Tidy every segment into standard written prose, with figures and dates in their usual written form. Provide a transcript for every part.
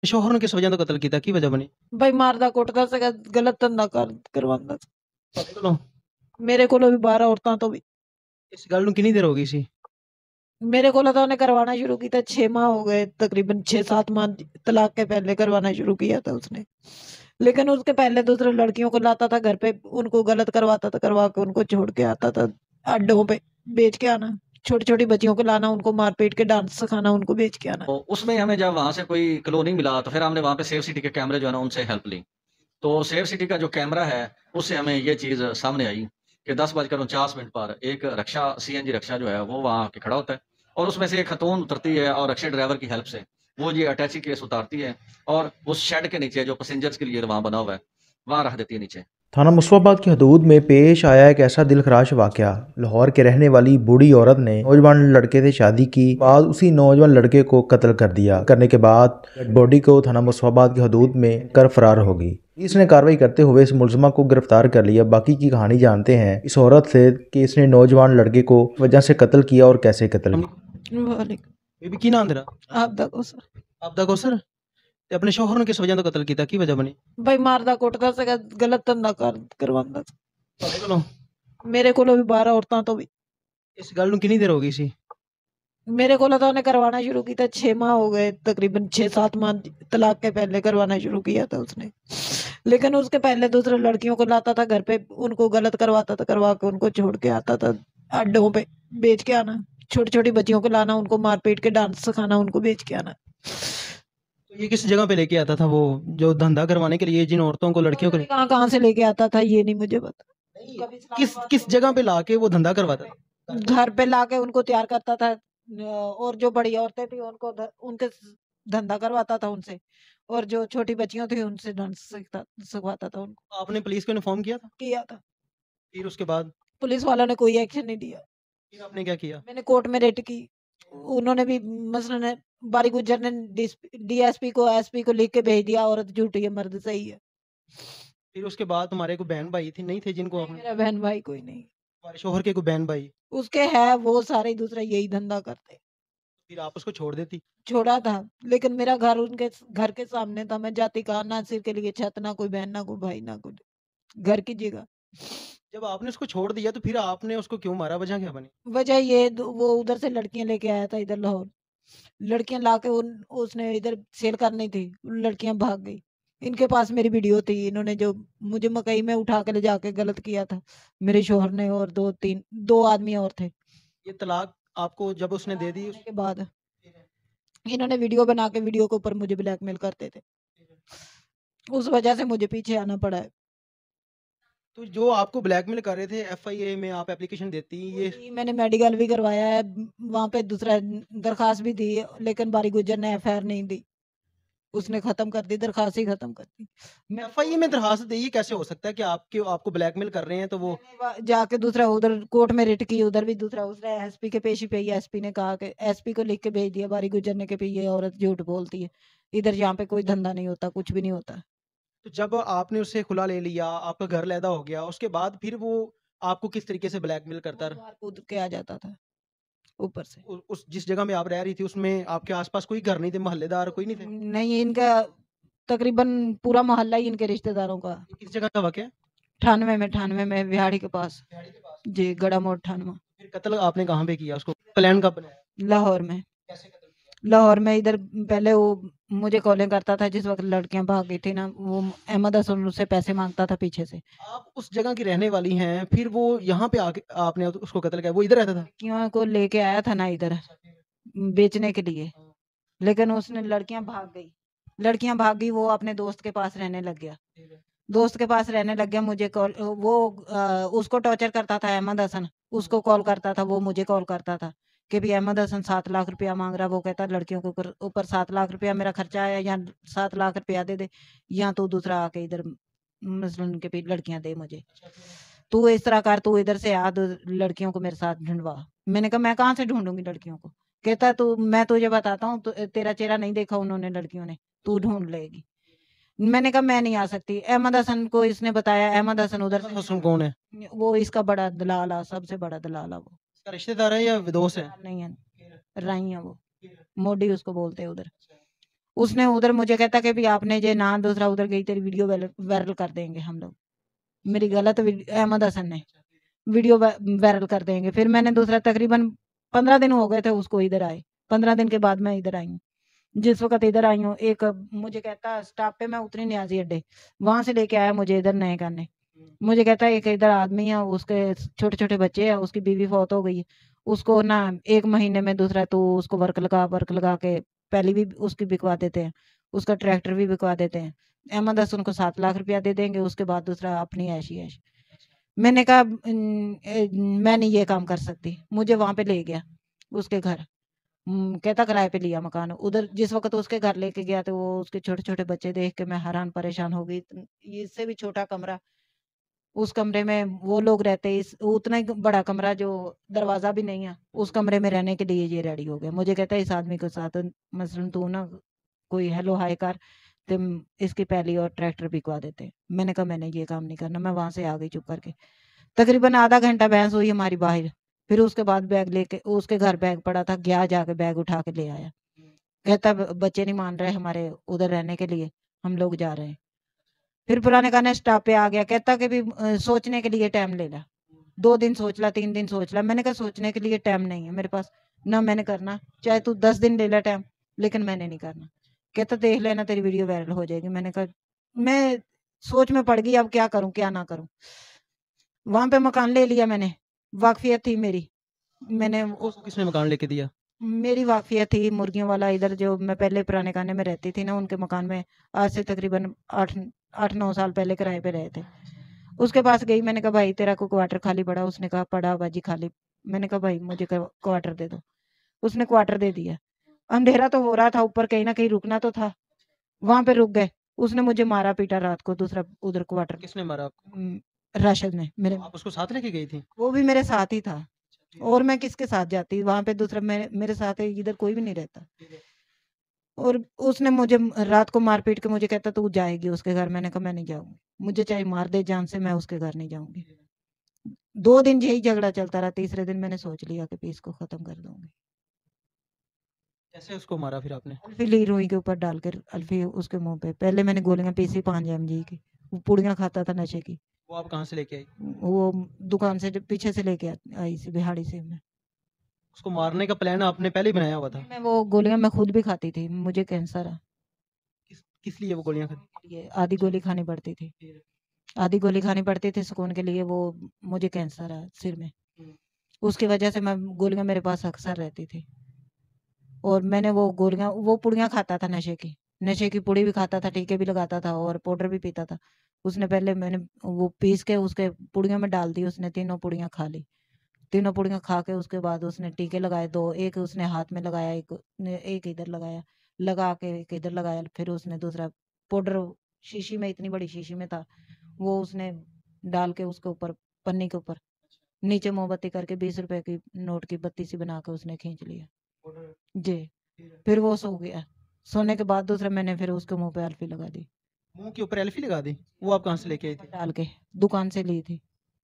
शौहर ने किस वजह तो कत्ल किया की वजह बनी? भाई मारदा कुटदा से गलत धंधा करवांदा सी। ਤੁਹਾਡੇ ਕੋਲੋਂ मेरे कोलों भी 12 औरतां तो भी। ਇਸ ਗੱਲ ਨੂੰ ਕਿੰਨੀ ਦੇਰ ਹੋ ਗਈ ਸੀ? मेरे कोलों तो उन्हें करवाना शुरू किया था 6 माह हो गए, तकरीबन 6-7 माह तलाक के पहले करवाना शुरू किया था उसने। लेकिन उसके पहले दूसरे लड़कियों को लाता था घर पे, उनको गलत करवाता था, करवा के उनको छोड़ के आता था अड्डों पे, बेच के आना। छोटी-छोटी बच्चियों को लाना, उनको मार-पीट के डांस सिखाना, उनको बेच के आना। तो उसमें हमें जब वहाँ से कोई क्लू नहीं मिला तो फिर हमने वहाँ पे सेफ सिटी के कैमरे जो है ना उनसे हेल्प ली। तो सेफ सिटी का जो कैमरा है उससे हमें ये चीज़ सामने आई कि 10:49 पर एक रक्षा सीएनजी रक्षा जो है वो वहाँ आके खड़ा होता है और उसमें से एक खतून उतरती है और रक्षा ड्राइवर की हेल्प से वो ये अटैची केस उतारती है और उस शेड के नीचे जो पैसेंजर्स के लिए वहाँ बना हुआ है वहाँ रख देती है नीचे। थाना मुस्तफाबाद की हदूद में पेश आया एक ऐसा दिलखराश वाक़या। लाहौर के रहने वाली बूढ़ी औरत ने नौजवान लड़के से शादी की, बाद उसी नौजवान लड़के को कत्ल कर दिया। करने के बाद बॉडी को थाना मुस्तफाबाद की हदूद में कर फरार हो गई। पुलिस ने कार्रवाई करते हुए इस मुलजमा को गिरफ्तार कर लिया। बाकी की कहानी जानते हैं इस औरत से कि इसने नौजवान लड़के को वजह से कत्ल किया और कैसे कत्ल किया। वालेकुम। ਬੀਬੀ ਕੀ ਨਾਂ ਤੇਰਾ? आपदा को सर। ਆਪਦਾ ਕੌਸਰ ਤੇ ਆਪਣੇ ਸ਼ੌਹਰ ਨੂੰ ਕਿਸ ਵਜ੍ਹਾ ਤੋਂ ਕਤਲ ਕੀਤਾ ਕੀ ਵਜ੍ਹਾ ਬਣੀ? भाई मारदा कुटदा से गलत धंधा करवांदा सी। ਤੁਹਾਡੇ ਕੋਲੋਂ मेरे कोलों भी 12 औरतां तो भी। ਇਸ ਗੱਲ ਨੂੰ ਕਿੰਨੀ ਦੇਰ ਹੋ ਗਈ ਸੀ? मेरे कोलों तो उन्हें करवाना शुरू किया था 6 माह हो गए, तकरीबन 6-7 माह तलाक के पहले करवाना शुरू किया था उसने। लेकिन उसके पहले दूसरे लड़कियों को लाता था घर पे, उनको गलत करवाता था, करवा के उनको छोड़ के आता था अड्डों पे, बेच के आना। छोटी-छोटी बच्चियों को लाना, उनको मार-पीट के डांस सिखाना, उनको बेच के आना। तो ये किस जगह पे लेके आता था वो जो धंधा करवाने के लिए जिन औरतों को लड़कियों को कहाँ-कहाँ से लेके आता था ये नहीं मुझे पता। कभी किस किस जगह पे लाके वो धंधा करवाता था? घर पे लाके उनको तैयार करता था, और जो बड़ी औरतें थी उनको उनके धंधा करवाता था उनसे, और जो छोटी बच्चियां थी उनसे डांस सिखवाता था उनको। आपने पुलिस को इन्फॉर्म किया था? किया था। फिर उसके बाद पुलिस वालों ने कोई एक्शन नहीं दिया। फिर आपने क्या किया? मैंने कोर्ट में रेट की, उन्होंने भी मसलन बारी गुज्जर ने डीएसपी को एसपी को लिख के भेज दिया, औरत झूठी है मर्द सही है। फिर उसके बाद तुम्हारे को बहन भाई थी नहीं थे जिनको आपने मेरा बहन भाई कोई नहीं, तुम्हारे शौहर के कोई बहन भाई उसके है वो सारे दूसरा यही धंधा करते। फिर आप उसको छोड़ देती? छोड़ा था, लेकिन मेरा घर उनके घर के सामने था। मैं जाती कहाँ, ना सिर के लिए छत, ना कोई बहन, ना कोई भाई, ना कोई घर की जगह। जब आपने उसको छोड़ दिया तो फिर आपने उसको क्यों मारा? वजह क्या बनी? वजह ये वो उधर से लड़कियां लेके आया था इधर लाहौर। लड़कियां लाके उसने इधर सेल करनी थी, लड़कियां भाग गई। इनके पास मेरी वीडियो थी, इन्होंने जो मुझे मकई में उठा के ले जाके गलत किया था मेरे शोहर ने, और दो आदमी और थे। ये तलाक आपको जब उसने दे दी के बाद इन्होंने वीडियो बना के वीडियो के ऊपर मुझे ब्लैकमेल करते थे, उस वजह से मुझे पीछे आना पड़ा है। तो जो आपको ब्लैकमेल कर रहे थे एफआईए में आप एप्लीकेशन देती ये मैंने मेडिकल भी करवाया है, वहाँ पे दूसरा दरखास्त भी दी, लेकिन बारी गुजर ने एफआईआर नहीं दी, उसने खत्म कर दी, दरखास्त ही खत्म कर दी। मैं एफआईए में दरखास्त दी, ये कैसे हो सकता है कि आपको ब्लैकमेल कर रहे हैं तो वो जाके दूसरा उधर कोर्ट में रिट की, उधर भी दूसरा उसने एसपी के पेशी पे ही एसपी ने कहा कि एसपी को लिख के भेज दिया बारी गुजर ने कि ये औरत झूठ बोलती है, इधर यहाँ पे कोई धंधा नहीं होता, कुछ भी नहीं होता। तो जब आपने उससे खुला ले लिया, आपका घर लैदा हो गया, उसके बाद फिर वो आपको किस तरीके से ब्लैकमेल करता रहा? बाहर कूद के आ जाता था ऊपर से। उस जिस जगह में आप रह रही थी उसमें आपके आसपास कोई घर नहीं थे, मोहल्लेदार कोई नहीं थे? नहीं, इनका तकरीबन पूरा मोहल्ला ही इनके रिश्तेदारों का। किस जगह का वाकया? 98 में बिहाड़ी के पास जी, गड़ा मोड़ 98 फिर कत्ल आपने कहाँ पे किया उसको? प्लान कब बनाया? लाहौर में। कैसे कत्ल किया? लाहौर में इधर पहले वो मुझे कॉलिंग करता था, जिस वक्त लड़कियां भाग गई थी ना, वो अहमद हसन उससे पैसे मांगता था पीछे से। आप उस जगह की रहने वाली हैं, फिर वो यहाँ पे आके आपने उसको कत्ल किया, वो इधर रहता था? लड़कियों को लेके आया था ना इधर बेचने के लिए, लेकिन उसने लड़कियां भाग गई, वो अपने दोस्त के पास रहने लग गया। मुझे कॉल वो उसको टॉर्चर करता था अहमद हसन, उसको कॉल करता था, वो मुझे कॉल करता था कि भी अहमद हसन 7 लाख रुपया मांग रहा है। वो कहता लड़कियों के ऊपर 7 लाख रुपया मेरा खर्चा है, या 7 लाख रुपया दे दे, या तू दूसरा आके इधर मसलन के भी लड़कियां दे मुझे, तू इस तरह कर, तू इधर से आ, लड़कियों को मेरे साथ ढूंढवा। मैंने कहा मैं कहाँ से ढूंढूंगी लड़कियों को? कहता तू, मैं तुझे बताता हूँ, तेरा चेहरा नहीं देखा उन्होंने लड़कियों ने, तू ढूंढ लेगी। मैंने कहा मैं नहीं आ सकती। अहमद हसन को इसने बताया, अहमद हसन उधर से, हसन कौन है? वो इसका बड़ा दलाला, सबसे बड़ा दलाला वो। इसका रिश्तेदार है या दोस्त है? नहीं है, राई है वो, मोडी उसको बोलते हैं उधर। उसने उधर मुझे कहता कि भी आपने जे ना दूसरा उधर गई तेरी वीडियो वायरल कर देंगे हम लोग। मेरी गलत अहमद हसन ने वीडियो वायरल कर देंगे। फिर मैंने दूसरा तकरीबन 15 दिन हो गए थे उसको इधर आए। 15 दिन के बाद मैं इधर आई हूँ। जिस वक्त इधर आई हूँ एक मुझे कहता स्टॉप पे मैं उतरी न्याजी अड्डे, वहां से लेके आया मुझे इधर नए करने। मुझे कहता है एक इधर आदमी है, उसके छोटे छोटे बच्चे हैं, उसकी बीवी फौत हो गई है, उसको ना 1 महीने में दूसरा तो उसको वर्क लगा के पहले भी उसकी बिकवा देते हैं, उसका ट्रैक्टर भी बिकवा देते हैं। अहमद हसन को 7 लाख रुपया दे देंगे, उसके बाद दूसरा अपनी ऐशी ऐश। मैंने कहा मैं नहीं ये काम कर सकती। मुझे वहां पे ले गया उसके घर। कहता किराए पे लिया मकान उधर। जिस वक्त उसके घर लेके गया तो वो उसके छोटे छोटे बच्चे देख के मैं हैरान परेशान हो गई। इससे भी छोटा कमरा, उस कमरे में वो लोग रहते, इस उतना ही बड़ा कमरा जो दरवाजा भी नहीं है, उस कमरे में रहने के लिए ये रेडी हो गया। मुझे कहता है इस आदमी के साथ मसलन तू ना कोई हेलो हाय कर, तुम इसकी पहली और ट्रैक्टर बिकवा देते। मैंने कहा मैंने ये काम नहीं करना। मैं वहां से आ गई चुप करके। तकरीबन आधा घंटा बहस हुई हमारी बाहर। फिर उसके बाद बैग लेके, उसके घर बैग पड़ा था, गया जाके बैग उठा के ले आया। कहता बच्चे नहीं मान रहे हमारे उधर रहने के लिए, हम लोग जा रहे हैं। फिर पुराने गाने स्टॉप पे आ गया। कहता कि भी सोचने के लिए टाइम ले ला। 2 दिन सोच ला, 3 दिन सोच ला। मैंने कहा सोचने के लिए टाइम नहीं है मेरे पास, ना मैंने करना। चाहे तू 10 दिन ले ला टाइम, लेकिन मैंने नहीं करना। कहता देख लेना तेरी वीडियो वायरल हो जाएगी। मैंने कहा मैं सोच में पड़ गई, अब क्या करूं क्या ना करूं। वहां पे मकान ले लिया मैंने, वाकफियत थी मेरी। मैंने उसको किसने मकान लेके दिया? मेरी वाकफियत थी मुर्गियों वाला, इधर जो मैं पहले पुराने गाने में रहती थी ना, उनके मकान में आज से तकरीबन 8-9 साल पहले किराए पे रहे थे। उसके पास गई, मैंने कहा भाई तेरा को क्वार्टर खाली पड़ा? उसने कहा पड़ा बाजी खाली। मैंने कहा भाई मुझे क्वार्टर दे दो। उसने क्वार्टर दे दिया। अंधेरा तो हो रहा था, ऊपर कहीं ना कहीं रुकना तो था, वहां पे रुक गए। उसने मुझे मारा पीटा रात को दूसरा उधर क्वार्टर। किसने मारा आपको? राशिद ने मेरे। आप उसको साथ लेके गई थी? वो भी मेरे साथ ही था, और मैं किसके साथ जाती वहां पे? दूसरा मेरे साथ इधर कोई भी नहीं रहता। और उसने मुझे रात को मार पीट के मुझे कहता तू जाएगी उसके घर। मैंने कहा मैं नहीं जाऊंगी, मुझे चाहे मार दे जान से, मैं उसके घर नहीं जाऊंगी। 2 दिन यही झगड़ा चलता रहा। तीसरे दिन मैंने सोच लिया कि भी इसको खत्म कर दूंगी। कैसे उसको मारा फिर आपने? अल्फी ली रुई के ऊपर डालकर, अल्फी उसके मुंह पे। पहले मैंने गोलियां पीसी 5 mg की, वो पुड़ियां खाता था नशे की। वो आप कहाँ से लेके आई? वो दुकान से पीछे से लेके आई सी बिहाड़ी से मैं। उसको मारने का प्लान आपने पहले ही बनाया हुआ था? मैं वो गोलियां मैं खुद भी खाती थी, मुझे कैंसर है। किस लिए वो गोलियां खाती? ये आधी गोली खानी पड़ती थी, आधी गोली खानी पड़ती थी सुकून के लिए। वो मुझे कैंसर है सिर में, उसकी वजह से मैं गोलियां मेरे पास अक्सर रहती थी। और मैंने वो गोलियां, वो पुड़ियां खाता था नशे की, नशे की पुड़ी भी खाता था, टीके भी लगाता था और पाउडर भी पीता था। उसने पहले मैंने वो पीस के उसके पुड़ियों में डाल दी। उसने तीनों पुड़ियां खा ली। तीनों पुड़ियां खा के उसके बाद उसने टीके लगाए 2, एक उसने हाथ में लगाया, एक इधर लगाया, लगा के एक इधर लगाया। फिर उसने दूसरा पाउडर शीशी में, इतनी बड़ी शीशी में था, वो उसने डाल के उसके ऊपर, पन्नी के ऊपर नीचे मोमबत्ती करके 20 रुपए की नोट की बत्ती सी बना के उसने खींच लिया जी। फिर वो सो गया। सोने के बाद दूसरा मैंने फिर उसके मुंह पे अल्फी लगा दी, मुंह के ऊपर एल्फी लगा दी? वो आप कहाँ से लेके आई थी? डाल के दुकान से ली थी।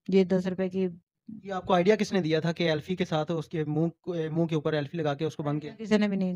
ये 10 रुपए की। ये आपको आइडिया किसने दिया था कि एल्फी के साथ उसके मुंह के ऊपर एल्फी लगा के उसको बंद किया? किसी ने भी नहीं